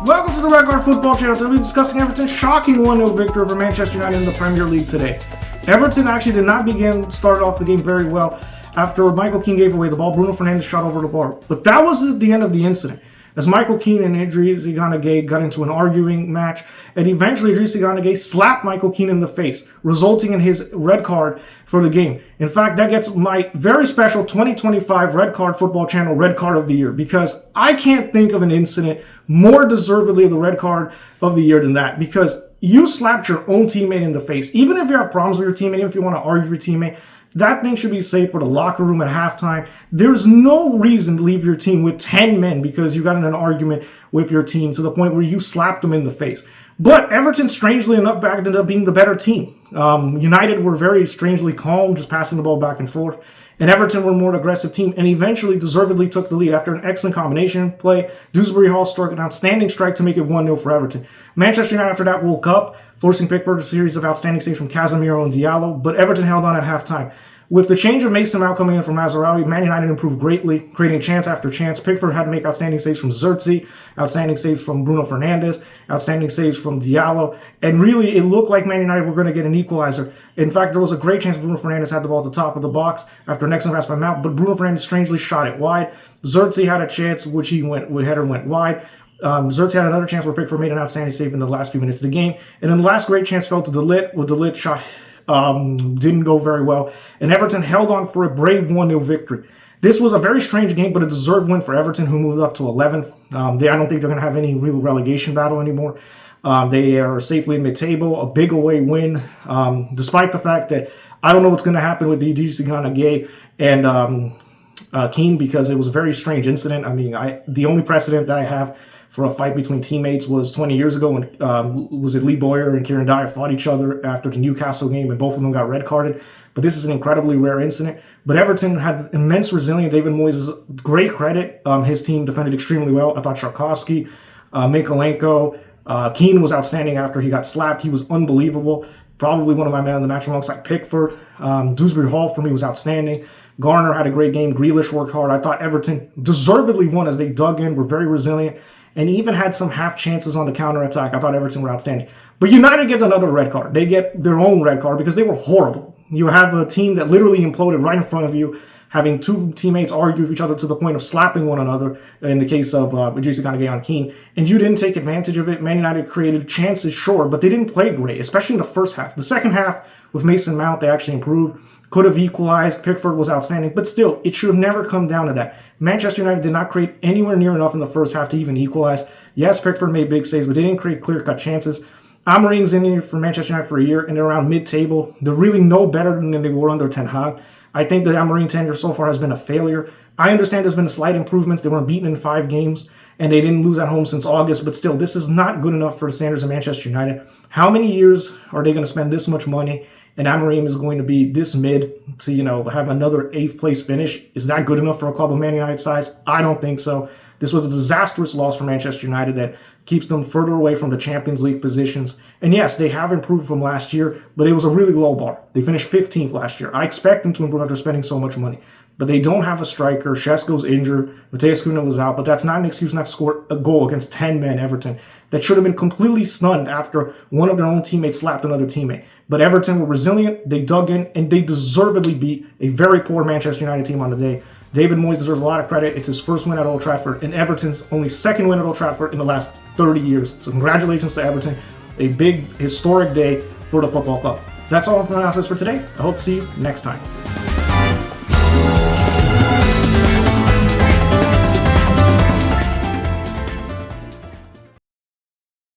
Welcome to the Red Card Football Channel. Today we'll be discussing Everton's shocking 1-0 victory over Manchester United in the Premier League today. Everton actually did not start off the game very well. After Michael Keane gave away the ball, Bruno Fernandes shot over the bar. But that was the end of the incident, as Michael Keane and Idrissa Gana Gueye got into an arguing match, and eventually Idrissa Gana Gueye slapped Michael Keane in the face, resulting in his red card for the game. In fact, that gets my very special 2025 Red Card Football Channel Red Card of the Year, because I can't think of an incident more deservedly of the Red Card of the Year than that, because you slapped your own teammate in the face. Even if you have problems with your teammate, even if you want to argue with your teammate, that thing should be saved for the locker room at halftime. There's no reason to leave your team with 10 men because you got in an argument with your team to the point where you slapped them in the face. But Everton, strangely enough, ended up being the better team. United were very strangely calm, just passing the ball back and forth. And Everton were a more aggressive team and eventually deservedly took the lead after an excellent combination play. Dewsbury Hall struck an outstanding strike to make it 1-0 for Everton. Manchester United after that woke up, forcing Pickford a series of outstanding saves from Casemiro and Diallo, but Everton held on at halftime. With the change of Mason Mount coming in from Mazraoui, Man United improved greatly, creating chance after chance. Pickford had to make outstanding saves from Xerxes, outstanding saves from Bruno Fernandes, outstanding saves from Diallo, and really it looked like Man United were going to get an equalizer. In fact, there was a great chance Bruno Fernandes had the ball at the top of the box after an excellent pass by Mount, but Bruno Fernandes strangely shot it wide. Xerxes had a chance, which header went wide. Xerxes had another chance where Pickford made an outstanding save in the last few minutes of the game, and then the last great chance fell to De Ligt, where De Ligt shot didn't go very well, and Everton held on for a brave 1-0 victory. This was a very strange game, but a deserved win for Everton, who moved up to 11th. I don't think they're going to have any real relegation battle anymore. They are safely in mid-table, a big away win, despite the fact that I don't know what's going to happen with the Idrissa Gana Gueye and Keane, because it was a very strange incident. I mean, the only precedent that I have for a fight between teammates was 20 years ago when was it Lee Boyer and Kieran Dyer fought each other after the Newcastle game, and both of them got red carded. But this is an incredibly rare incident. But Everton had immense resilience. David Moyes is great credit. His team defended extremely well. I thought Sharkovsky, Mikalenko, Keane was outstanding after he got slapped. He was unbelievable. Probably one of my men of the match alongside Pickford. Dewsbury Hall for me was outstanding. Garner had a great game. Grealish worked hard. I thought Everton deservedly won as they dug in, were very resilient, and even had some half chances on the counter-attack. I thought Everton were outstanding. But United gets another red card. They get their own red card because they were horrible. You have a team that literally imploded right in front of you, having two teammates argue with each other to the point of slapping one another, in the case of Idrissa Gana Gueye on Keane, and you didn't take advantage of it. Man United created chances, sure, but they didn't play great, especially in the first half. The second half, with Mason Mount, they actually improved. Could have equalized. Pickford was outstanding, but still, it should have never come down to that. Manchester United did not create anywhere near enough in the first half to even equalize. Yes, Pickford made big saves, but they didn't create clear-cut chances. Amorim's in here for Manchester United for a year, and they're around mid-table. They're really no better than they were under Ten Hag. I think the Amorim tenure so far has been a failure. I understand there's been slight improvements. They weren't beaten in 5 games, and they didn't lose at home since August, but still, this is not good enough for the standards of Manchester United. How many years are they going to spend this much money, and Amorim is going to be this mid to, have another 8th place finish? Is that good enough for a club of Man United size? I don't think so. This was a disastrous loss for Manchester United that keeps them further away from the Champions League positions. And yes, they have improved from last year, but it was a really low bar. They finished 15th last year. I expect them to improve after spending so much money. But they don't have a striker. Šeško's injured. Mateus Cunha was out, but that's not an excuse not to score a goal against 10 men Everton that should have been completely stunned after one of their own teammates slapped another teammate. But Everton were resilient. They dug in, and they deservedly beat a very poor Manchester United team on the day. David Moyes deserves a lot of credit. It's his first win at Old Trafford, and Everton's only second win at Old Trafford in the last 30 years. So congratulations to Everton. A big, historic day for the football club. That's all for the analysis for today. I hope to see you next time.